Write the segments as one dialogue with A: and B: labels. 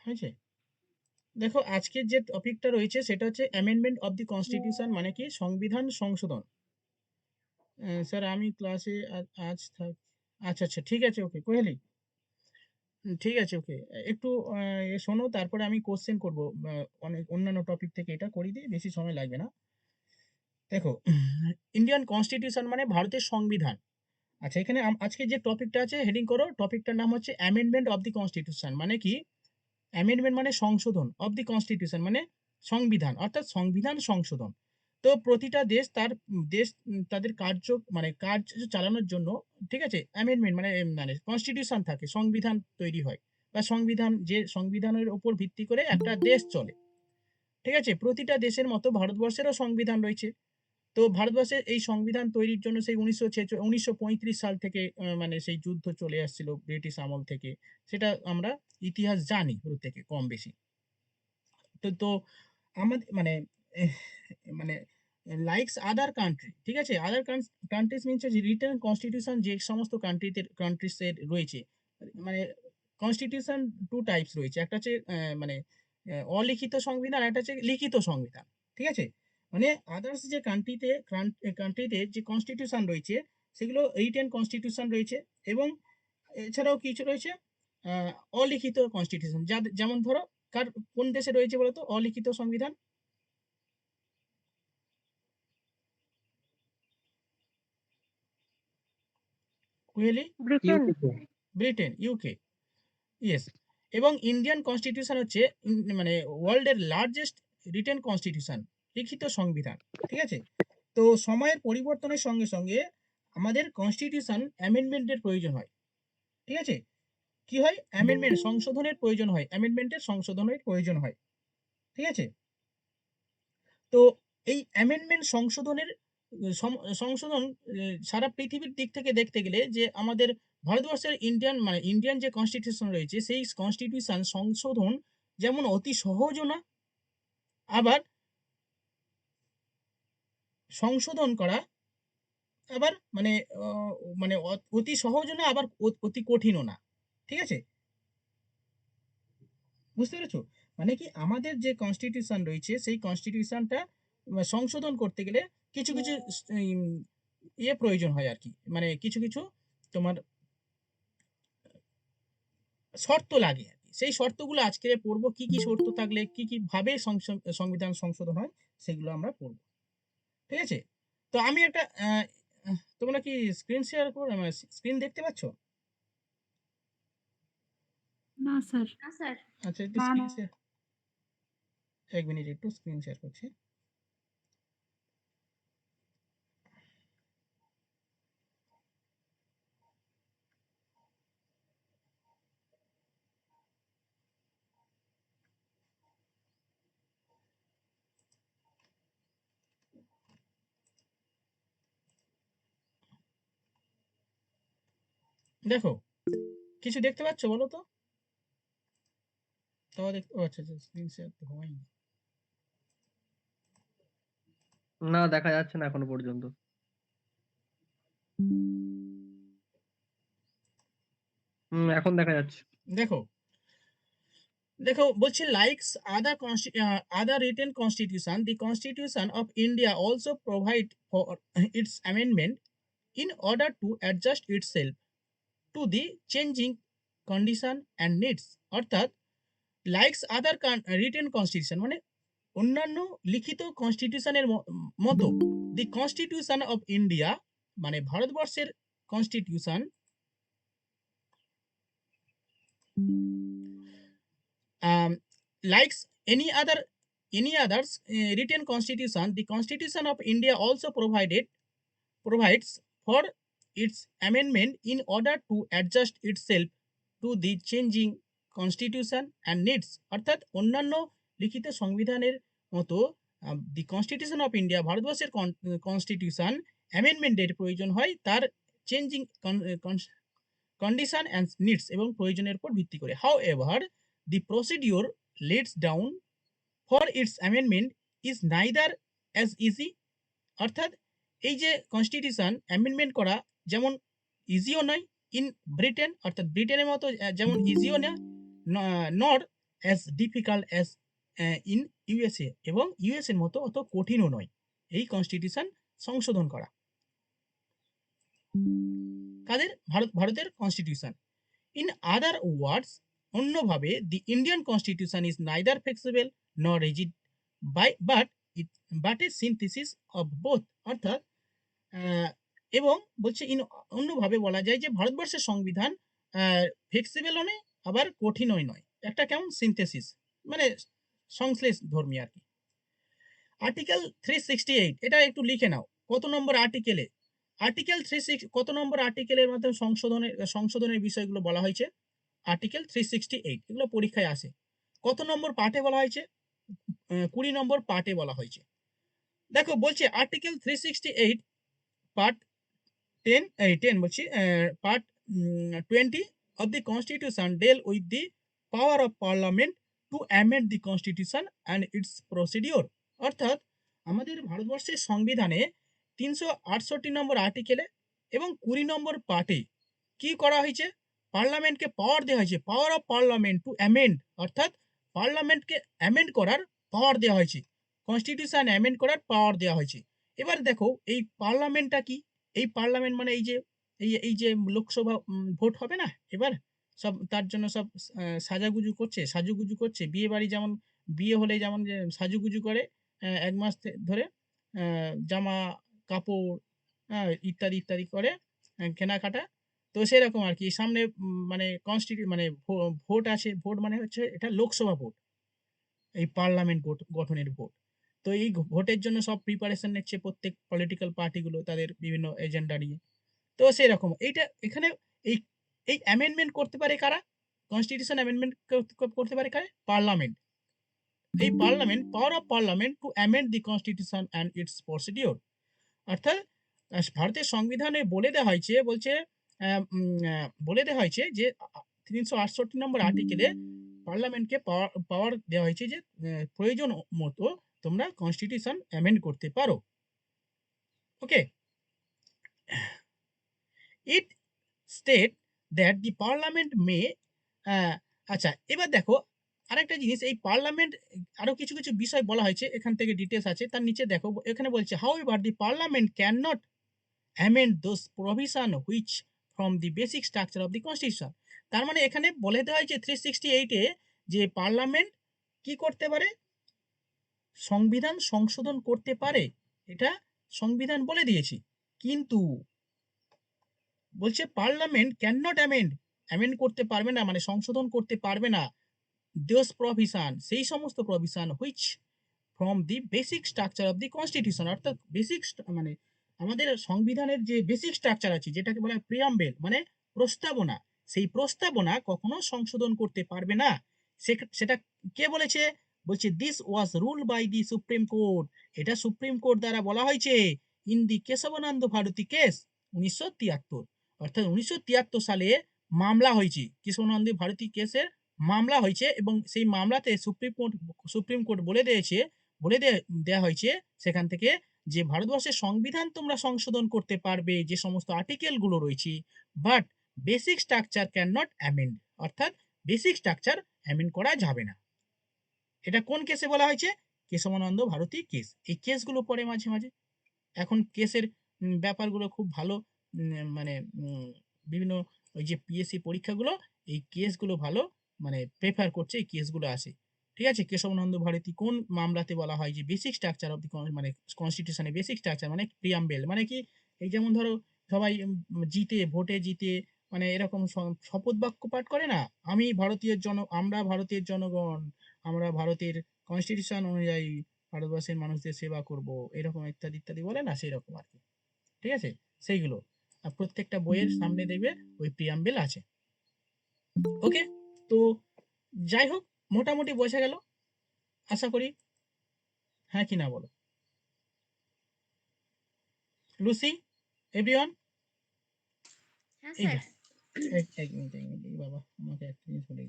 A: হয়েছে? দেখো আজকের যে টপিকটা রয়েছে সেটা হচ্ছে অ্যামেন্ডমেন্ট অফ দি কনস্টিটিউশন, মানে কি সংবিধান সংশোধন। স্যার আমি ক্লাসে আজ থাক। আচ্ছা আচ্ছা, ঠিক আছে, ওকে কোহেলি। ঠিক আছে, ওকে। একটু শোনো, তারপরে আমি কোশ্চেন করবো। অনেক অন্যান্য টপিক থেকে এটা করিয়ে দিই, বেশি সময় লাগবে না। দেখো, ইন্ডিয়ান কনস্টিটিউশন মানে ভারতের সংবিধান। আচ্ছা, এখানে আজকে যে টপিকটা আছে হেডিং করো, টপিকটার নাম হচ্ছে অ্যামেন্ডমেন্ট অফ দি কনস্টিটিউশন। মানে কি? অ্যামেন্ডমেন্ট মানে সংশোধন, অফ দি কনস্টিটিউশন মানে সংবিধান, অর্থাৎ সংবিধান সংশোধন। তো প্রতিটা দেশ তাদের কার্য চালানোর জন্য, ঠিক আছে, অ্যামেন্ডমেন্ট মানে কনস্টিটিউশন থাকে, সংবিধান তৈরি হয়, বা সংবিধানের উপর ভিত্তি করে একটা দেশ চলে। ঠিক আছে, প্রতিটা দেশের মতো ভারতবর্ষেরও সংবিধান রয়েছে। তো ভারতবর্ষের এই সংবিধান তৈরির জন্য সেই 1935 সাল থেকে মানে সেই যুদ্ধ চলে আসছিল ব্রিটিশ আমল থেকে। সেটা আমরা ইতিহাস জানি প্রত্যেকে কম বেশি। তো আমাদের এহ, মানে লাইকস আদার কান্ট্রি, ঠিক আছে, আদার কান্ট্রিজ মিনস হচ্ছে রিটেন কনস্টিটিউশন যে সমস্ত কান্ট্রিজের রয়েছে। মানে কনস্টিটিউশন টু টাইপস রয়েছে, একটা হচ্ছে অলিখিত সংবিধান, একটা হচ্ছে লিখিত সংবিধান। ঠিক আছে, মানে আদার্স যে কান্ট্রিতে যে কনস্টিটিউশন রয়েছে সেগুলো রিটেন কনস্টিটিউশন রয়েছে, এবং এছাড়াও কিছু রয়েছে আহ, অলিখিত কনস্টিটিউশন, যেমন ধরো কোন দেশে রয়েছে বলতো অলিখিত সংবিধান? Kuheli?
B: Britain.
C: UK.
A: Britain, UK, yes. এবং ইন্ডিয়ান কনস্টিটিউশন হচ্ছে মানে ওয়ার্ল্ডের লার্জেস্ট রিটেন কনস্টিটিউশন, লিখিত সংবিধান। ঠিক আছে, তো সময়ের পরিবর্তনের সঙ্গে সঙ্গে আমাদের কনস্টিটিউশন অ্যামেন্ডমেন্টের প্রয়োজন হয়। ঠিক আছে, কি হয়? অ্যামেন্ডমেন্ট সংশোধনের প্রয়োজন হয়, অ্যামেন্ডমেন্টের সংশোধনের প্রয়োজন হয়। ঠিক আছে, তো এই অ্যামেন্ডমেন্ট সংশোধনের সংশোধন সারা পৃথিবীর দিক থেকে দেখতে গেলে যে আমাদের ভারতবর্ষের ইন্ডিয়ান যে কনস্টিটিউশন রয়েছে সেই কনস্টিটিউশন সংশোধন যেমন অতি সহজও না, আবার সংশোধন করা আবার আহ, অতি সহজও না, আবার অতি কঠিনও না। ঠিক আছে, বুঝতে পেরেছো? মানে কি, আমাদের যে কনস্টিটিউশন রয়েছে সেই কনস্টিটিউশনটা সংশোধন করতে গেলে কিছু কিছু উম, প্রয়োজন হয় আর কি, মানে কিছু কিছু তোমার শর্ত লাগে আর কি। সেই শর্তগুলো আজকে পড়বো, কি কি শর্ত থাকলে কি কি ভাবে সংবিধান সংশোধন হয় সেগুলো আমরা পড়বো। ঠিক আছে, তো আমি একটা তোমরা কি স্ক্রিন শেয়ার করো, স্ক্রিন দেখতে পাচ্ছ?
B: না স্যার।
A: আচ্ছা, একটু স্ক্রিন শেয়ার, এক মিনিট একটু স্ক্রিন শেয়ার করছি। দেখো, কিছু দেখতে পাচ্ছ বলো তো? তাও দেখতে, ও আচ্ছা আচ্ছা, স্ক্রিন শেয়ার তো হয়নি।
C: না, দেখা যাচ্ছে না এখনো পর্যন্ত। এখন দেখা যাচ্ছে।
A: দেখো, দেখো বলছে likes other written constitution, the constitution of India also provide for its amendment in order to adjust itself to the changing condition and needs। অর্থাৎ লাইকস আদার রিটেন কনস্টিটিউশন মানে অন্যান্য লিখিত কনস্টিটিউশনের মতো, দি কনস্টিটিউশন অফ ইন্ডিয়া মানে ভারতবর্ষের constitution likes any others written constitution, the constitution of India also provides for its amendment in order to adjust itself to the changing constitution and needs। অর্থাৎ অন্যান্য লিখিত সংবিধানের মতো দি কনস্টিটিউশন অফ ইন্ডিয়া ভারতবর্ষের constitution অ্যামেন্ডমেন্টের প্রয়োজন হয় তার changing condition and needs এবং প্রয়োজনের উপর ভিত্তি করে। However the procedure leads down for its amendment is neither as easy. অর্থাৎ এই যে কনস্টিটিউশন অ্যামেন্ডমেন্ট করা যেমন ইজিও নয় ইন ব্রিটেন, অর্থাৎ ব্রিটেনের মতো যেমন ইজিও না, নর as difficult as in USA, এবং ইউএসএর মতো অত কঠিনও নয় এই কনস্টিটিউশন সংশোধন করা। কাদের? ভারতের কনস্টিটিউশন। ইন আদার ওয়ার্ডস, অন্যভাবে the Indian constitution is neither flexible nor rigid but a synthesis of both. অর্থাৎ এবং বলছে অন্যভাবে বলা যায় যে ভারতবর্ষের সংবিধান ফ্লেক্সিবলও নয় আবার কঠিনও নয়, একটা কেমন সিনথেসিস, মানে সংশ্লেষ ধর্মী আর কি। আর্টিকেল 368 এটা একটু লিখে নাও, কত নম্বর আর্টিকেলে? আর্টিকেল 36 কত নম্বর আর্টিকেলের মাধ্যমে সংশোধনের বিষয়গুলো বলা হয়েছে? আর্টিকেল 368, এগুলো পরীক্ষায় আসে। কত নম্বর পার্টে বলা হয়েছে? 20 নম্বর পার্টে বলা হয়েছে। দেখো বলছে আর্টিকেল 368 পার্ট 10 বলছি part 20 of the constitution deal with the power of parliament to amend the constitution and its procedure। অর্থাৎ আমাদের ভারতবর্ষের সংবিধানে 368 নম্বর আর্টিকেলে এবং 20 নম্বর পার্টে কি করা হয়েছে? পার্লামেন্টকে পাওয়ার দেওয়া হয়েছে, power of parliament to amend, অর্থাৎ পার্লামেন্টকে অ্যামেন্ড করার পাওয়ার দেওয়া হয়েছে, কনস্টিটিউশন অ্যামেন্ড করার পাওয়ার দেওয়া হয়েছে। এবার দেখো এই পার্লামেন্টটা কি? এই পার্লামেন্ট মানে এই যে লোকসভা ভোট হবে না এবার, সব তার জন্য সব সাজুগুজু করছে, বিয়ে বাড়ি যেমন বিয়ে হলে যেমন যে সাজুগুজু করে 1 মাস ধরে জামা কাপড় ইত্যাদি ইত্যাদি করে কেনাকাটা, তো সেরকম আর কি। সামনে মানে মানে ভোট আছে, ভোট মানে হচ্ছে এটা লোকসভা ভোট, এই পার্লামেন্ট গঠনের ভোট। তো এই ভোটের জন্য সব প্রিপারেশন নিচ্ছে প্রত্যেক পলিটিক্যাল পার্টিগুলো তাদের বিভিন্ন এজেন্ডা নিয়ে। তো সেরকম এইটা এখানে এই এই অ্যামেন্ডমেন্ট করতে পারে কারা? কনস্টিটিউশন অ্যামেন্ডমেন্ট করতে পারে কারা? পার্লামেন্ট। এই parliament, power of parliament to amend the constitution and it's procedure. অর্থাৎ ভারতের সংবিধানে বলে দেওয়া হয়েছে, বলছে বলে দেওয়া হয়েছে যে 368 নম্বর আর্টিকেলে পার্লামেন্টকে পাওয়ার দেওয়া হয়েছে যে প্রয়োজন মতো তোমরা কনস্টিটিউশন অ্যামেন্ড করতে পারো। ওকে, ইট স্টেট দ্যাট দি পার্লামেন্ট মে। আচ্ছা এবার দেখো আরেকটা জিনিস, এই পার্লামেন্ট আরো কিছু কিছু বিষয় বলা হয়েছে, এখান থেকে ডিটেলস আছে, তার নিচে দেখো এখানে বলছে how ever the parliament can not amend those provision which from the basic structure of the constitution। তার মানে এখানে বলে দেওয়া হয়েছে 368 এ যে পার্লামেন্ট কি করতে পারে? সংবিধান সংশোধন করতে পারে, এটা সংবিধান বলে দিয়েছে। কিন্তু বলছে পার্লামেন্ট ক্যান নট অ্যামেন্ড করতে পারবে না, মানে সংশোধন করতে পারবে না দোজ প্রভিশন, সেই সমস্ত provision which from the basic structure of the constitution. অর্থাৎ বেসিক মানে আমাদের সংবিধানের যে বেসিক স্ট্রাকচার আছে যেটাকে বলা হয় প্রিয়াম্বেল মানে প্রস্তাবনা, সেই প্রস্তাবনা কখনো সংশোধন করতে পারবে না। সেটা কে বলেছে? বলছে this was rule by the Supreme Court, এটা সুপ্রিম কোর্ট দ্বারা বলা হয়েছে in the Kesavananda Bharati case 1973। অর্থাৎ 1973 সালে মামলা হয়েছে, কেশবানন্দ ভারতী কেসের মামলা হয়েছে, এবং সেই মামলাতে সুপ্রিম কোর্ট বলে দেয়া হয়েছে সেখান থেকে যে ভারতবর্ষের সংবিধান তোমরা সংশোধন করতে পারবে যে সমস্ত আর্টিকেল গুলো রয়েছে, but basic structure can not amend, অর্থাৎ বেসিক স্ট্রাকচার অ্যামেন্ড করা যাবে না। এটা কোন কেসে বলা হয়েছে? কেশবানন্দ ভারতী কেস। এই কেসগুলো পড়ে মাঝে মাঝে, এখন কেসের ব্যাপারগুলো খুব ভালো, মানে বিভিন্ন ওই যে পিএসসি পরীক্ষাগুলো এই কেসগুলো ভালো মানে প্রেফার করছে, এই কেসগুলো আসে। ঠিক আছে, কেশবানন্দ ভারতী কোন মামলাতে বলা হয় যে বেসিক স্ট্রাকচার অফ দি মানে কনস্টিটিউশনে বেসিক স্ট্রাকচার মানে প্রিয়াম্বেল মানে কি, এই যেমন ধরো সবাই ভোটে জিতে মানে এরকম শপথ বাক্য পাঠ করে না, আমরা ভারতীয় জনগণ, আমরা ভারতের কনস্টিটিউশন অনুযায়ী ভারতবর্ষের মানুষদের সেবা করব, এরকম ইত্যাদি ইত্যাদি বলে না, সেই রকম আর কি। ঠিক আছে, সেইগুলো আর প্রত্যেকটা বইয়ের সামনে দেখবে ওই প্রিয়াম্বেল আছে। ওকে, তো যাই হোক মোটামুটি বোঝা গেল আশা করি, হ্যাঁ কি না বলো? Lucy, everyone.
D: হ্যাঁ
A: এই
D: স্যার।
A: যা এক মিনিট এই বাবা আমাকে একটা জিনিস বলে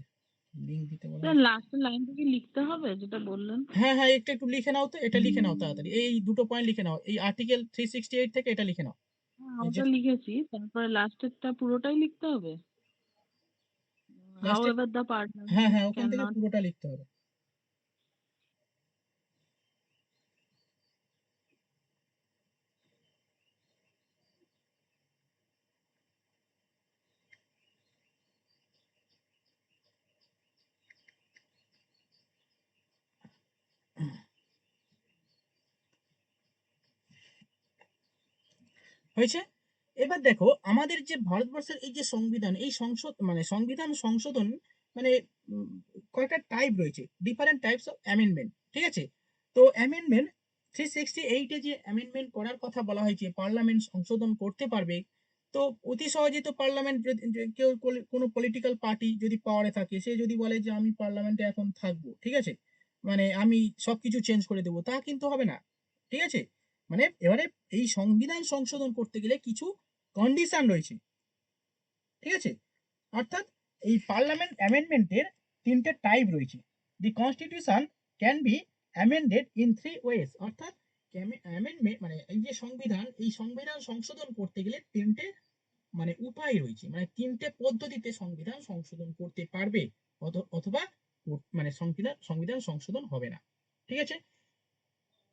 A: লিঙ্ক দিতে বলা
B: স্যার
A: হয়েছে।
B: লাস্টের লাইনটা কি লিখতে হবে যেটা বললেন?
A: হ্যাঁ হ্যাঁ একটু একটু লিখে নাও তো, এটা লিখে নাও তাড়াতাড়ি, এই দুটো পয়েন্ট লিখে নাও, এই আর্টিকেল 368 থেকে এটা লিখে নাও।
B: হ্যাঁ,
A: এই যে
B: ওটা লিখেছি, তারপরে লাস্টেরটা পুরোটাই লিখতে হবে?
A: লাস্টে
B: however the
A: হ্যাঁ
B: parliament
A: হ্যাঁ ওখান থেকে
B: cannot
A: পুরোটা লিখতে হবে। হয়েছে? এবার দেখো আমাদের যে ভারতবর্ষের এই যে সংবিধান, এই সংবিধান সংশোধন মানে উম, কয়েকটা টাইপ রয়েছে, ডিফারেন্ট টাইপস অফ অ্যামেন্ডমেন্ট, ঠিক আছে? তো অ্যামেন্ডমেন্ট 368 যে অ্যামেন্ডমেন্ট করার কথা বলা হয়েছে, পার্লামেন্ট সংশোধন করতে পারবে। তো অতি সহজেই তো পার্লামেন্ট কেউ কোনো পলিটিক্যাল পার্টি যদি পাওয়ারে থাকে, সে যদি বলে যে আমি পার্লামেন্টে এখন থাকবো, ঠিক আছে, মানে আমি সবকিছু চেঞ্জ করে দেবো, তা কিন্তু হবে না, ঠিক আছে? মানে এবারে এই সংবিধান সংশোধন করতে গেলে কিছু কন্ডিশন রয়েছে, ঠিক আছে? অর্থাৎ এই পার্লামেন্ট অ্যামেন্ডমেন্টের তিনটে টাইপ রয়েছে। The constitution can be amended in 3 ways. অর্থাৎ অ্যামেন্ডমেন্ট মানে এই যে সংবিধান, এই সংবিধান সংশোধন করতে গেলে তিনটে মানে উপায় রয়েছে, মানে তিনটে পদ্ধতিতে সংবিধান সংশোধন করতে পারবে, অথবা মানে সংবিধান সংবিধান সংশোধন হবে না, ঠিক আছে?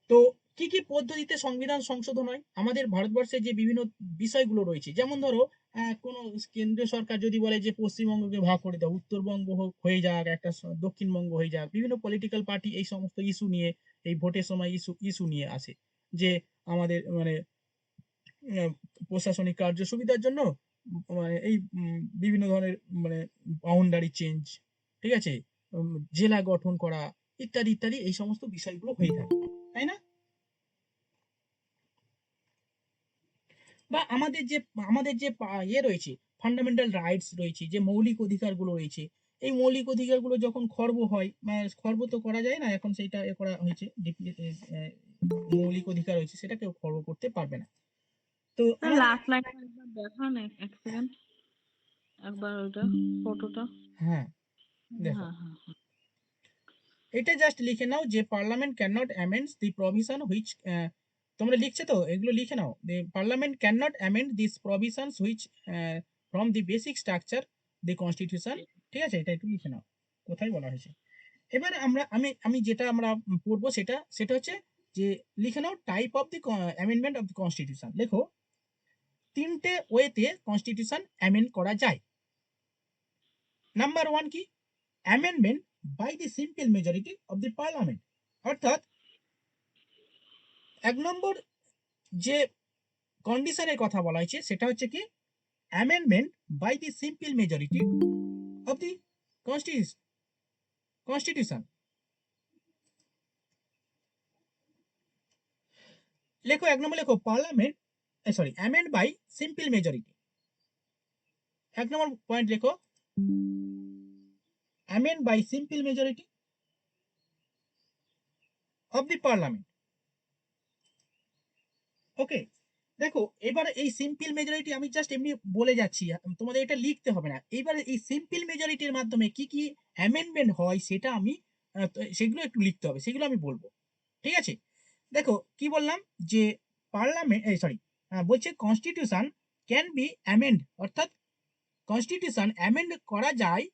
A: তো কি কি পদ্ধতিতে সংবিধান সংশোধন হয় আমাদের ভারতবর্ষে, যে বিভিন্ন বিষয়গুলো রয়েছে, যেমন ধরো কোন কেন্দ্রীয় সরকার যদি বলে যে পশ্চিমবঙ্গকে ভাগ করে দাও, উত্তরবঙ্গ হয়ে যাক, একটা দক্ষিণবঙ্গ হয়ে যাক, বিভিন্ন পলিটিক্যাল পার্টি এই সমস্ত ইস্যু নিয়ে, এই ভোটের সময় ইস্যু নিয়ে আসে যে আমাদের মানে আহ, প্রশাসনিক কার্য সুবিধার জন্য মানে এই বিভিন্ন ধরনের মানে বাউন্ডারি চেঞ্জ, ঠিক আছে, জেলা গঠন করা, ইত্যাদি ইত্যাদি, এই সমস্ত বিষয়গুলো হয়ে থাকে, তাই না? বা আমাদের যে ইয়ে রয়েছে, ফান্ডামেন্টাল রাইটস রয়েছে, যে মৌলিক অধিকারগুলো রয়েছে, এই মৌলিক অধিকারগুলো যখন খর্ব হয়, খর্ব তো করা যায় না, এখন সেইটা এ করা হয়েছে, মৌলিক অধিকার রয়েছে, সেটা কেউ খর্ব করতে পারবে না। তো আমাদের
B: লাস্ট লাইনটা একবার দেখান, এক সেকেন্ড, একবার ওইটা ফটোটা।
A: হ্যাঁ দেখো,
B: হ্যাঁ হ্যাঁ হ্যাঁ।
A: এটা জাস্ট লিখে নাও যে parliament can not amends the provision which, তোমরা লিখছে তো, এগুলো লিখে নাও, the parliament can not amend this provisions which from the basic structure the constitution, ঠিক আছে, এটা একটু লিখে নাও কোথায় বলা হয়েছে। এবার আমি যেটা আমরা পড়বো সেটা সেটা হচ্ছে যে লিখে নাও type of the amendment of the constitution. লেখো তিনটে ওয়েতে কনস্টিটিউশন অ্যামেন্ড করা যায়। নাম্বার ওয়ান কি? Amendment by the simple majority of the parliament. অর্থাৎ এক নম্বর যে কন্ডিশনের কথা বলা হয়েছে সেটা হচ্ছে কি, amendment by the simple majority of the constitution. লেখো এক নম্বর, লেখো parliament sorry amend by simple majority. এক নম্বর পয়েন্ট লেখো amend by simple majority of the parliament. Okay, দেখো এবারে এই সিম্পল মেজরিটি আমি জাস্ট এমনি বলে যাচ্ছি, তোমাদের এটা লিখতে হবে না। এবারে এই সিম্পল মেজরিটির মাধ্যমে কি কি অ্যামেন্ডমেন্ট হয় সেটা আমি সেগুলো একটু লিখতে হবে, সেগুলো আমি বলবো, ঠিক আছে? দেখো কি বললাম, যে পার্লামেন্ট সরি বলছে কনস্টিটিউশন ক্যান বি অ্যামেন্ড, অর্থাৎ কনস্টিটিউশন অ্যামেন্ড করা যায়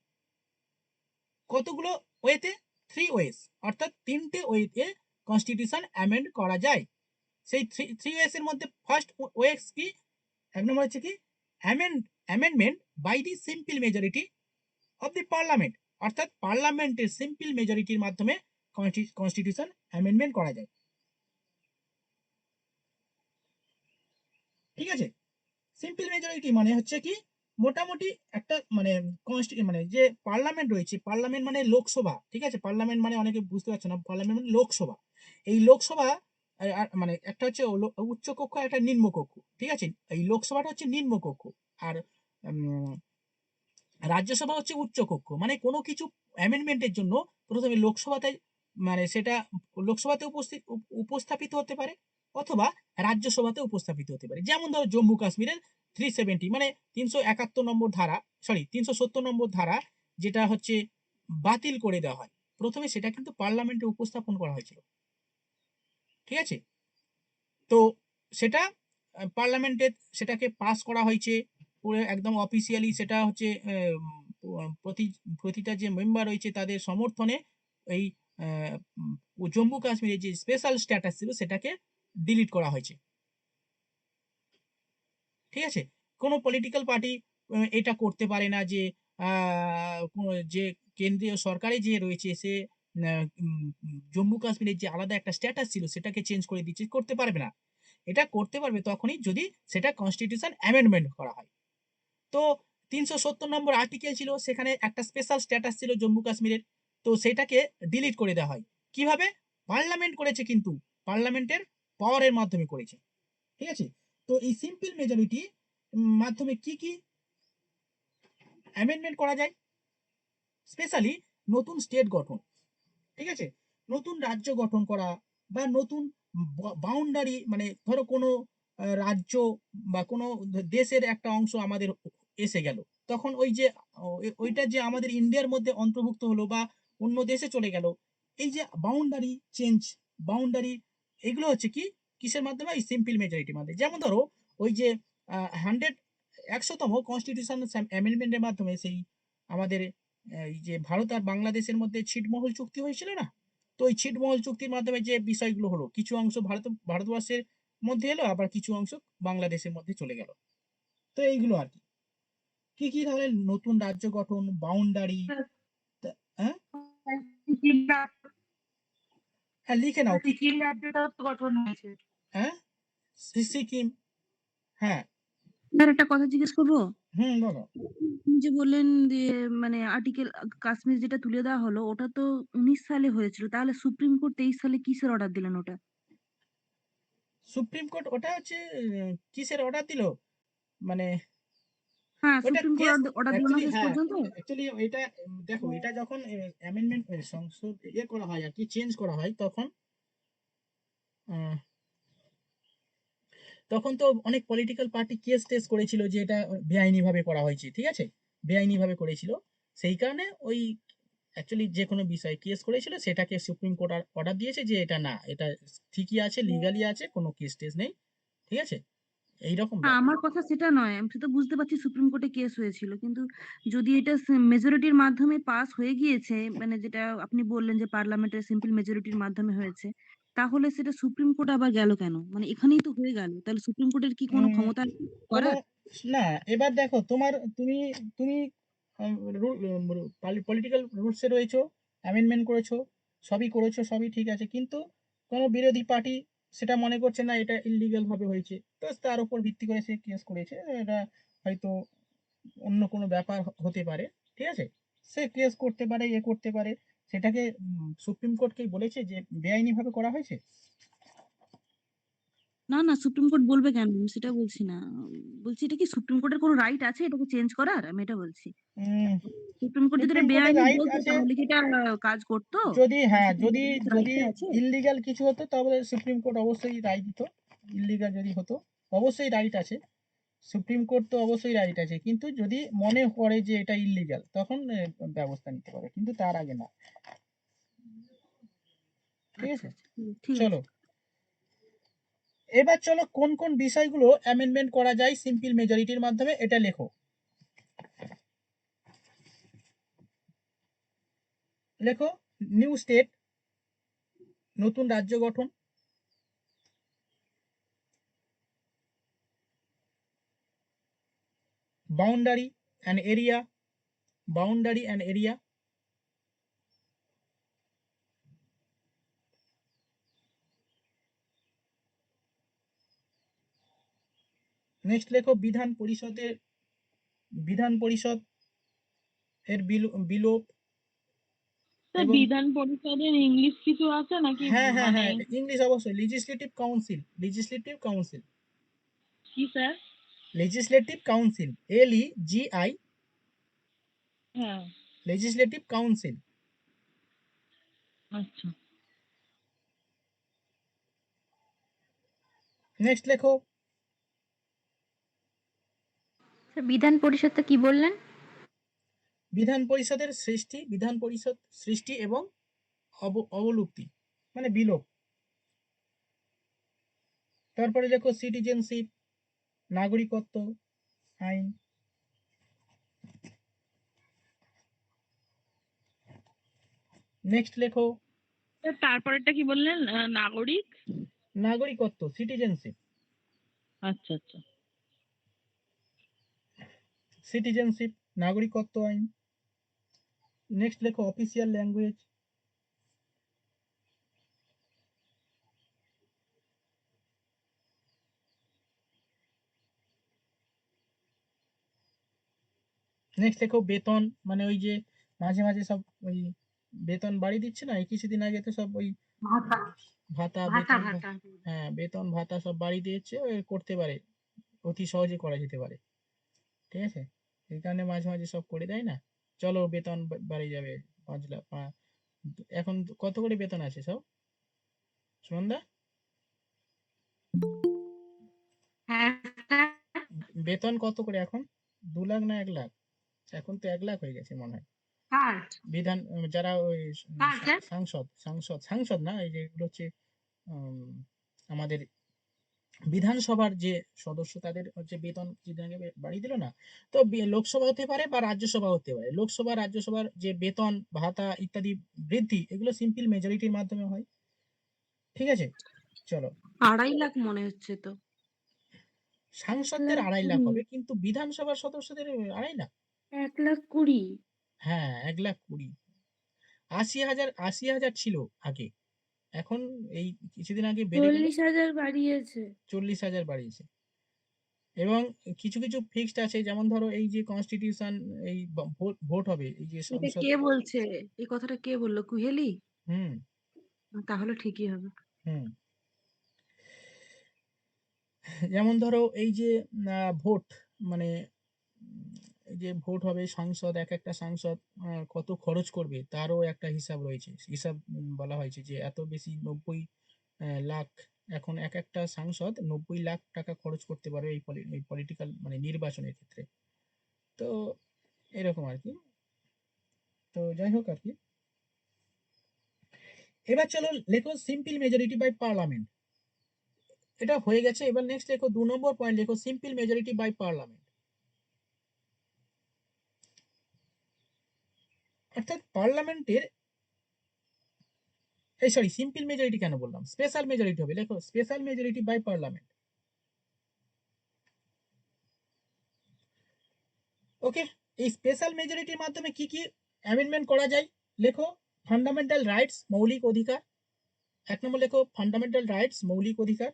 A: কতগুলো ওয়েতে? 3 ওয়েজ, অর্থাৎ তিনটে ওয়েতে কনস্টিটিউশন অ্যামেন্ড করা যায়। সেই থ্রি ওয়েস এর মধ্যে ফার্স্ট ওয়েস কি? এক নম্বর হচ্ছে কি, amendment by the simple majority of the parliament, অর্থাৎ পার্লামেন্টের সিম্পল মেজরিটির মাধ্যমে কনস্টিটিউশন অ্যামেন্ডমেন্ট করা যায়, ঠিক আছে? সিম্পল মেজরিটি মানে হচ্ছে কি, মোটামুটি একটা মানে মানে যে পার্লামেন্ট রয়েছে, পার্লামেন্ট মানে লোকসভা, ঠিক আছে? পার্লামেন্ট মানে অনেকে বুঝতে পারছে না, পার্লামেন্ট মানে লোকসভা। এই লোকসভা মানে একটা হচ্ছে উচ্চ কক্ষ, একটা নিম্ন কক্ষ, ঠিক আছে? এই লোকসভাটা হচ্ছে নিম্ন কক্ষ, আর উম, রাজ্যসভা হচ্ছে উচ্চ কক্ষ। মানে কোনো কিছু অ্যামেন্ডমেন্টের জন্য প্রথমে লোকসভাতে মানে সেটা লোকসভাতে উপস্থাপিত হতে পারে, অথবা রাজ্যসভাতে উপস্থাপিত হতে পারে। যেমন ধরো জম্মু কাশ্মীরের 370 মানে 371 নম্বর ধারা, সরি 370 নম্বর ধারা, যেটা হচ্ছে বাতিল করে দেওয়া হয়, প্রথমে সেটা কিন্তু পার্লামেন্টে উপস্থাপন করা হয়েছিল, ঠিক আছে? তো সেটা পার্লামেন্টে সেটাকে পাস করা হয়েছে, পুরো একদম অফিসিয়ালি সেটা হচ্ছে প্রতিটা যে মেম্বার রয়েছে তাদের সমর্থনে এই জম্মু কাশ্মীরের যে স্পেশাল স্ট্যাটাস ছিল সেটাকে ডিলিট করা হয়েছে। ঠিক আছে? কোনো পলিটিক্যাল পার্টি এটা করতে পারে না যে যে কেন্দ্রীয় সরকারে যে রয়েছে সে জম্মু কাশ্মীরের যে আলাদা একটা স্ট্যাটাস ছিল সেটাকে চেঞ্জ করে দিচ্ছে, করতে পারবে না। এটা করতে পারবে তখনই যদি সেটা কনস্টিটিউশন অ্যামেন্ডমেন্ট করা হয়। তো ৩৭০ নম্বর আর্টিকেল ছিল, সেখানে একটা স্পেশাল স্ট্যাটাস ছিল জম্মু কাশ্মীরের, তো সেটাকে ডিলিট করে দেওয়া হয়। কিভাবে? পার্লামেন্ট করেছে, কিন্তু পার্লামেন্টের পাওয়ারের মাধ্যমে করেছে। ঠিক আছে? তো এই সিম্পল মেজরিটি মাধ্যমে কি কি অ্যামেন্ডমেন্ট করা যায়? স্পেশালি নতুন স্টেট গঠন, ঠিক আছে, নতুন রাজ্য গঠন করা, বা নতুন বাউন্ডারি, মানে ধরো কোনো রাজ্য বা কোনো দেশের একটা অংশ আমাদের এসে গেল, তখন ওই যে ওইটা যে আমাদের ইন্ডিয়ার মধ্যে অন্তর্ভুক্ত হলো বা অন্য দেশে চলে গেল, এই যে বাউন্ডারি চেঞ্জ, বাউন্ডারি, এগুলো হচ্ছে কি কিসের মাধ্যমে? এই সিম্পল মেজরিটির মাধ্যমে। যেমন ধরো ওই যে 100তম কনস্টিটিউশন অ্যামেন্ডমেন্টের মাধ্যমে সেই আমাদের এই যে ভারত আর বাংলাদেশের মধ্যে ছিটমহল চুক্তি হয়েছিল না, তো ওই ছিটমহল চুক্তির মাধ্যমে যে বিষয়গুলো হলো, কিছু অংশ ভারতবর্ষের মধ্যে এলো, আবার কিছু অংশ বাংলাদেশের মধ্যে চলে গেল। তো এইগুলো আর কি কি কি তাহলে নতুন রাজ্য গঠন, বাউন্ডারি। হ্যাঁ, হ্যাঁ লিখে নাও।
B: সিকিম রাজ্যটাও তো গঠন হয়েছে।
A: হ্যাঁ, সিকিম। হ্যাঁ,
E: স্যার একটা কথা জিজ্ঞেস করবো?
A: বলো।
E: আপনি যে বললেন যে মানে আর্টিকেল কাশ্মীর যেটা তুলে দেওয়া হলো ওটা তো 19 সালে হয়েছিল, তাহলে সুপ্রিম কোর্ট 23 সালে কিসের অর্ডার দিলেন ওটা?
A: সুপ্রিম কোর্ট ওটা হচ্ছে কিসের অর্ডার দিল, মানে
E: হ্যাঁ,
A: ওটা
E: সুপ্রিম
A: কেস,
E: কোর্ট অর্ডার দিল না
A: অ্যাকচুয়ালি
E: শেষ
A: হ্যাঁ,
E: পর্যন্ত।
A: অ্যাকচুয়ালি এটা দেখো, এটা যখন অ্যামেন্ডমেন্ট সংশোধন করা হয় আর কি, চেঞ্জ করা হয়, তখন আহ, তখন তো অনেক পলিটিক্যাল পার্টি কেস টেস করেছিল যে এটা বেআইনি ভাবে করা হয়েছে। ঠিক আছে, বেআইনি ভাবে করেছিল, সেই কারণে ওই অ্যাকচুয়ালি যে কোনো বিষয় কেস করেছিল সেটাকে সুপ্রিম কোর্ট অর্ডার দিয়েছে যে এটা না, এটা ঠিকই আছে, লিগালি আছে, কোনো কেস টেস নেই। ঠিক আছে, এইরকম
E: না,
A: ব্যাপার।
E: আমার কথা সেটা নয়, আমি সেটা বুঝতে পারছি সুপ্রিম কোর্টে কেস হয়েছিল, কিন্তু যদি এটা মেজরিটির মাধ্যমে পাস হয়ে গিয়েছে, মানে যেটা আপনি বললেন যে পার্লামেন্টের সিম্পল মেজরিটির মাধ্যমে হয়েছে, তাহলে সেটা সুপ্রিম কোর্ট আবার গেল কেন? মানে এখানেই তো হয়ে গেল, তাহলে সুপ্রিম কোর্টের কি কোনো
A: উম,
E: ক্ষমতা
A: কোনো
E: করার?
A: না, এবার দেখো তুমি তুমি পলিটিক্যাল রুলসে রয়েছো, অ্যামেন্ডমেন্ট করেছো, সবই করেছো, সবই ঠিক আছে, কিন্তু কোনো বিরোধী পার্টি সেটা মনে করছে না এটা ইললিগাল ভাবে হয়েছে, তো তার উপর ভিত্তি করে সে কেস করেছে। এটা হয়তো অন্য কোনো ব্যাপার হতে পারে। ঠিক আছে, সে কেস করতে পারে, করতে পারে, সেটাকে সুপ্রিম কোর্টকেই বলেছে যে বেআইনি ভাবে করা হয়েছে।
E: না না, সুপ্রিম কোর্ট বলবে কেন? আমি সেটা বলছি না। বলছি এটা কি সুপ্রিম কোর্টের কোনো রাইট আছে এটাকে চেঞ্জ করার? আমি এটা বলছি।
A: উম,
E: সুপ্রিম কোর্ট যদি এটা
A: সুপ্রিম কোর্টের
E: বেআইনি
A: রাইট
E: বলতো
A: আছে,
E: তাহলে কি এটা কাজ করতো?
A: যদি হ্যাঁ,
E: সুপ্রিম
A: যদি
E: কোর্টের
A: যদি
E: রাইটটা আছে?
A: ইললিগাল কিছু হতো তাহলে সুপ্রিম কোর্ট অবশ্যই রায় দিত। ইললিগাল যদি হতো অবশ্যই রাইট আছে, সুপ্রিম কোর্ট তো অবশ্যই রাইট আছে, কিন্তু যদি মনে করে যে এটা ইললিগাল তখন ব্যবস্থা নিতে পারে, কিন্তু তার আগে না। ঠিক
E: আচ্ছা
A: আছে,
E: আচ্ছা, ঠিক
A: চলো
E: আছে।
A: এবার চলো কোন কোন বিষয়গুলো অ্যামেন্ডমেন্ট করা যায় সিম্পল মেজরিটির মাধ্যমে, এটা লেখো। লেখো, নিউ স্টেট, নতুন রাজ্য গঠন, boundary and area, boundary and area, next লেখো বিধান পরিষদ এর বিলোপ
B: তো
A: এবং
B: বিধান পরিষদের ইংলিশ কিছু আছে নাকি?
A: হ্যাঁ হ্যাঁ
B: মানে
A: হ্যাঁ, ইংলিশ অবশ্যই, লিজিসলেটিভ কাউন্সিল, লিজিসলেটিভ কাউন্সিল,
B: কি স্যার?
A: লেজিসলেটিভ কাউন্সিল, LEGI,
B: হ্যাঁ,
A: লেজিসলেটিভ কাউন্সিল।
B: আচ্ছা।
A: নেক্সট লেখো,
D: স্যার বিধান পরিষদটা কি বললেন?
A: বিধান পরিষদ সৃষ্টি এবং অবলুপ্তি, মানে বিলোপ। তারপরে লেখো সিটিজেনশিপ, নাগরিকত্ব আইন। নেক্সট লেখো
B: তারপরেরটা কি বললেন? নাগরিক।
A: নাগরিকত্ব, সিটিজেনশিপ।
B: আচ্ছা আচ্ছা।
A: সিটিজেনশিপ, নাগরিকত্ব আইন। নেক্সট লেখো অফিসিয়াল ল্যাঙ্গুয়েজ। নেক্সট লেখো বেতন, মানে ওই যে মাঝে মাঝে সব ওই বেতন বাড়িয়ে দিচ্ছে না, এই কিছুদিন আগে তো সব ওই ভাতা বেতন, হ্যাঁ বেতন ভাতা সব বাড়িয়ে দিয়েছে, ওই করতে পারে, অতি সহজে করা যেতে পারে। ঠিক আছে, এই কারণে মাঝে মাঝে সব করে দেয় না। চলো বেতন বাড়িয়ে যাবে 5 লাখ, এখন কত করে বেতন আছে সব সুনন্দা?
E: হ্যাঁ স্যার।
A: বেতন কত করে এখন? 2 লাখ না 1 লাখ? এখন তো 1 লাখ হয়ে গেছে মনে হয়।
E: স্যার
A: বিধান যারা ওই
E: স্যার
A: সাংসদ না, এই যেগুলো হচ্ছে আমাদের বিধানসভার যে সদস্য, তাদের হচ্ছে বেতন কিছুদিন আগে বাড়িয়ে দিল না। তো লোকসভা হতে পারে বা রাজ্যসভা হতে পারে, লোকসভা রাজ্যসভার যে বেতন ভাতা ইত্যাদি বৃদ্ধি, এগুলো সিম্পল মেজরিটির মাধ্যমে হয়। ঠিক আছে, চলো।
E: 2.5 লাখ মনে হচ্ছে তো।
A: সাংসদদের 2.5 লাখ হবে, কিন্তু বিধানসভার সদস্যদের 2.5 লাখ।
E: 1,20,000।
A: হ্যাঁ 1,20,000। 80,000 ছিল আগে, এখন এই কিছুদিন আগে বেড়ে গেল
E: 40,000 বাড়িয়েছে।
A: 40,000 বাড়িয়েছে। এবং কিছু কিছু ফিক্সড আছে, যেমন ধরো এই যে কনস্টিটিউশন, এই ভোট হবে এই যে
E: এটা
A: সংসদ।
E: কে বলছে? এই কথাটা কে বললো? কুহেলি?
A: হুম
E: তাহলে ঠিকই হবে।
A: হুম। যেমন ধরো এই যে ভোট, মানে এই যে ভোট হবে সংসদ, এক একটা সংসদ কত খরচ করবে তারও একটা হিসাব রয়েছে, হিসাব বলা হয়েছে যে এত বেশি 90 লাখ, এখন এক একটা সাংসদ 90 লাখ টাকা খরচ করতে পারবে এই পলিটিক্যাল মানে নির্বাচনের ক্ষেত্রে। তো এরকম আর কি। তো যাই হোক আর কি, এবার চলো লেখো সিম্পল মেজরিটি বাই পার্লামেন্ট। এটা হয়ে গেছে, এবার নেক্সট লেখো 2 নম্বর পয়েন্ট, লেখো সিম্পল মেজরিটি বাই পার্লামেন্ট। অর্থাৎ পার্লামেন্টের, এই সরি সিম্পল মেজরিটি কেন বললাম, স্পেশাল মেজরিটি হবে, লেখো স্পেশাল মেজরিটি বাই পার্লামেন্ট। ওকে, এই স্পেশাল মেজরিটির মাধ্যমে কি কি অ্যামেন্ডমেন্ট করা যায় লেখো। ফান্ডামেন্টাল রাইটস, মৌলিক অধিকার। 1 নম্বর লেখো ফান্ডামেন্টাল রাইটস, মৌলিক অধিকার।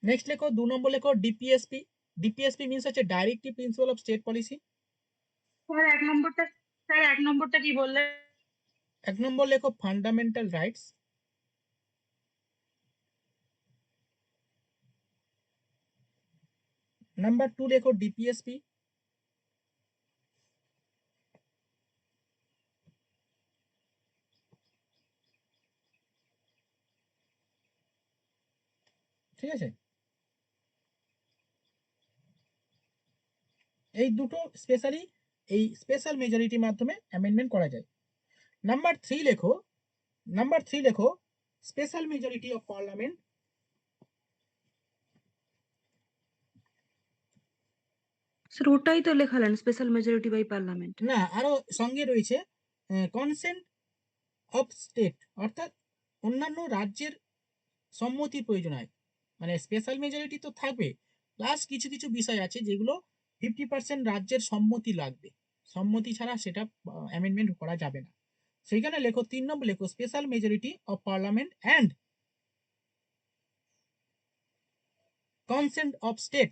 A: নেক্সট লেখো 2 নম্বর লেখো ডিপিএসপি। ডিপিএসপি মিনস হচ্ছে directive principle of state policy.
B: Sir 1 নম্বরটা কি বললেন?
A: 1 নম্বর লেখো ফান্ডামেন্টাল রাইটস। নাম্বার 2 লেখো ডিপিএসপি। ঠিক আছে, এই দুটো স্পেশালি এই স্পেশাল মেজরিটির মাধ্যমে অ্যামেন্ডমেন্ট করা যায়। নাম্বার 3 লেখো special majority of parliament.
E: Sir ওটাই তো লেখালেন, স্পেশাল মেজরিটি বাই পার্লামেন্ট।
A: না, আরো সঙ্গে রয়েছে কনসেন্ট অফ স্টেট, অর্থাৎ অন্যান্য রাজ্যের সম্মতির প্রয়োজন হয়। মানে স্পেশাল মেজরিটি তো থাকবে, প্লাস কিছু কিছু বিষয় আছে যেগুলো 50% রাজ্যের সম্মতি লাগবে, সম্মতি ছাড়া সেটা অ্যামেন্ডমেন্ট করা যাবে না। সেইখানে লেখো 3 নম্বর লেখো special majority of parliament and consent of state.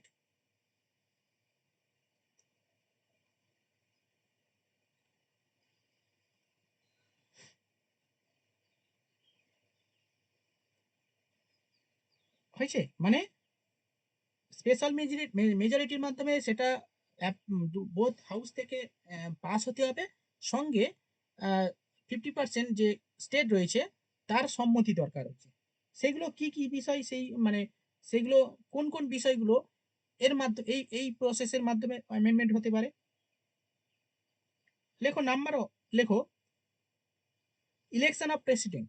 A: হয়েছে, মানে স্পেশাল মেজরিটির মাধ্যমে সেটা বোথ হাউস থেকে পাস হতে হবে, সঙ্গে 50% যে স্টেট রয়েছে তার সম্মতি দরকার হচ্ছে। সেগুলো কি কি বিষয়, সেই মানে সেগুলো কোন কোন বিষয়গুলো এর মাধ্যমে এই প্রসেসের মাধ্যমে অ্যামেন্ডমেন্ট হতে পারে লেখো। লেখো election of president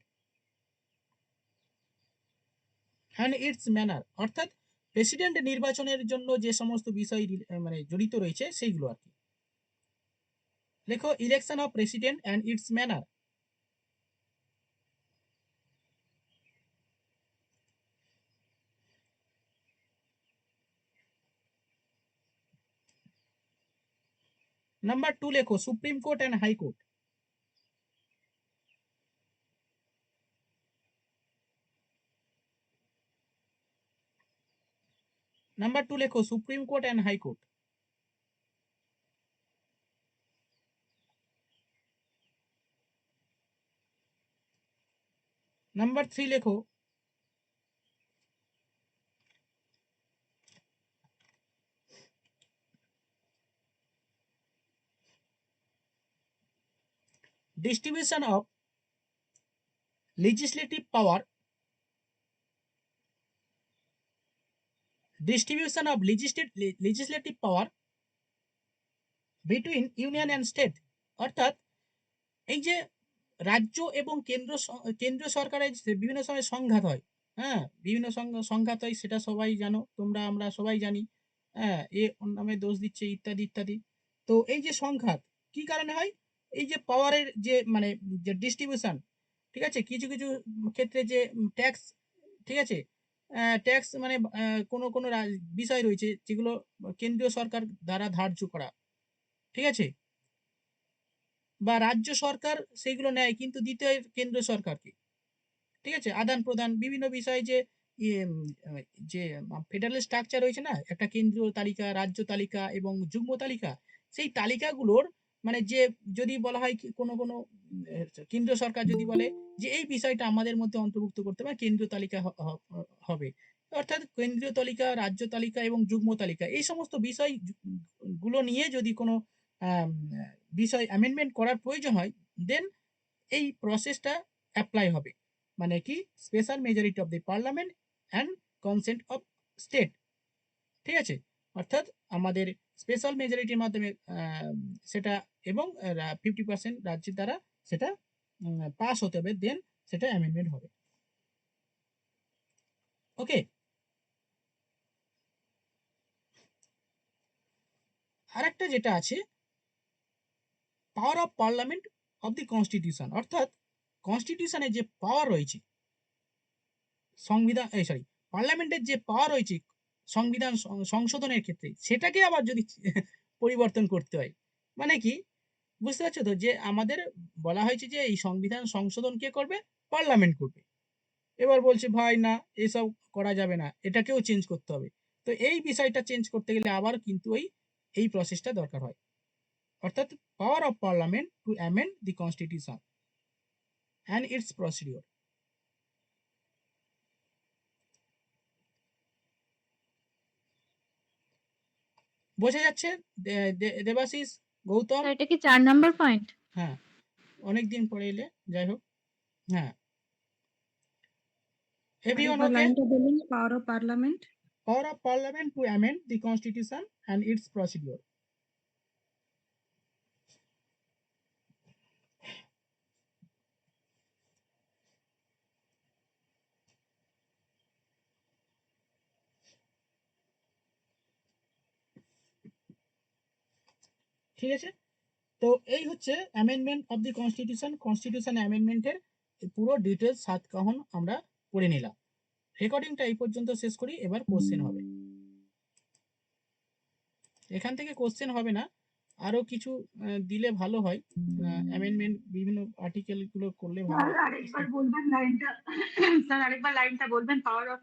A: and its manner, অর্থাৎ প্রেসিডেন্ট নির্বাচনের জন্য যে সমস্ত বিষয় মানে জড়িত রয়েছে সেইগুলো আর কি। লেখো election of president and its manner. Number 2 লেখো Supreme Court and High Court. Number 2 লেখো Supreme Court and High Court. Number 3 লেখো distribution of legislative power, distribution of legislative power between union and state। অর্থাৎ এই যে রাজ্য এবং কেন্দ্র সরকারের যে বিভিন্ন সময় সংঘাত হয়, হ্যাঁ, বিভিন্ন সংঘাত হয়, সেটা সবাই জানো, তোমরা আমরা সবাই জানি, হ্যাঁ, এ ওর নামে দোষ দিচ্ছে ইত্যাদি ইত্যাদি। তো এই যে সংঘাত কি কারণে হয়? এই যে পাওয়ারের যে মানে যে ডিস্ট্রিবিউশন, ঠিক আছে, কিছু কিছু ক্ষেত্রে যে ট্যাক্স, ঠিক আছে, ট্যাক্স মানে কোনো কোনো বিষয় রয়েছে যেগুলো কেন্দ্রীয় সরকার দ্বারা ধার্য করা, ঠিক আছে, বা রাজ্য সরকার সেইগুলো নেয় কিন্তু দিতে হয় কেন্দ্র সরকারকে, ঠিক আছে, আদান প্রদান বিভিন্ন বিষয়ে যে ইয়ে, যে ফেডারেল স্ট্রাকচার রয়েছে না, একটা কেন্দ্রীয় তালিকা, রাজ্য তালিকা এবং যুগ্ম তালিকা, সেই তালিকাগুলোর মানে যে যদি বলা হয় কোনো কোনো কেন্দ্র সরকার যদি বলে যে এই বিষয়টা আমাদের মধ্যে অন্তর্ভুক্ত করতে হবে, কেন্দ্রীয় তালিকা হবে, অর্থাৎ কেন্দ্রীয় তালিকা, রাজ্য তালিকা এবং যুগ্ম তালিকা, এই সমস্ত বিষয় গুলো নিয়ে যদি কোনো বিষয় অ্যামেন্ডমেন্ট করার প্রয়োজন হয়, দেন এই প্রসেসটা অ্যাপ্লাই হবে, মানে কি special majority of the parliament and consent of state, ঠিক আছে, অর্থাৎ আমাদের স্পেশাল মেজরিটির মাধ্যমে সেটা এবং 50% রাজ্যের দ্বারা সেটা পাস হতে হবে, দেন সেটা অ্যামেন্ডমেন্ট হবে। ওকে, আরেকটা যেটা আছে power of parliament of the constitution, অর্থাৎ কনস্টিটিউশনের যে পাওয়ার রয়েছে, সংবিধান সরি পার্লামেন্টের যে পাওয়ার রয়েছে সংবিধান সংশোধনের ক্ষেত্রে, সেটাকে আবার যদি পরিবর্তন করতে হয়, মানে কি বুঝতে পারছো তো, যে আমাদের বলা হয়েছে যে এই সংবিধান সংশোধন কে করবে? পার্লামেন্ট করবে। এবার বলছে ভাই না, এসব করা যাবে না, এটাকেও চেঞ্জ করতে হবে। তো এই বিষয়টা চেঞ্জ করতে গেলে আবার কিন্তু এই প্রসেসটা দরকার হয়, অর্থাৎ power of parliament to amend the constitution and it's procedure. বোঝা যাচ্ছে দেবাশিস, গৌতম?
D: স্যার এটা কি 4 নাম্বার পয়েন্ট?
A: হ্যাঁ, অনেকদিন পরে এলে, যাই হোক, হ্যাঁ, এভরিওয়ান
E: আরেকবার
A: ওকে?
E: লাইনটা বলুন, power of parliament.
A: Power of Parliament to amend the Constitution and its procedure. ঠিক আছে, তো এই হচ্ছে অ্যামেন্ডমেন্ট অফ দি কনস্টিটিউশন অ্যামেন্ডমেন্টের পুরো ডিটেলস সাতকাহন আমরা পড়ে নিলাম। রেকর্ডিংটা এই পর্যন্ত শেষ করি, এবার কোশ্চেন হবে। এখান থেকে কোশ্চেন হবে না, আরো কিছু দিলে ভালো হয়, অ্যামেন্ডমেন্ট বিভিন্ন আর্টিকেল গুলো করলে ভালো হয়।
E: আরেকবার বলবেন লাইনটা, স্যার আরেকবার লাইনটা বলবেন, পাওয়ার অফ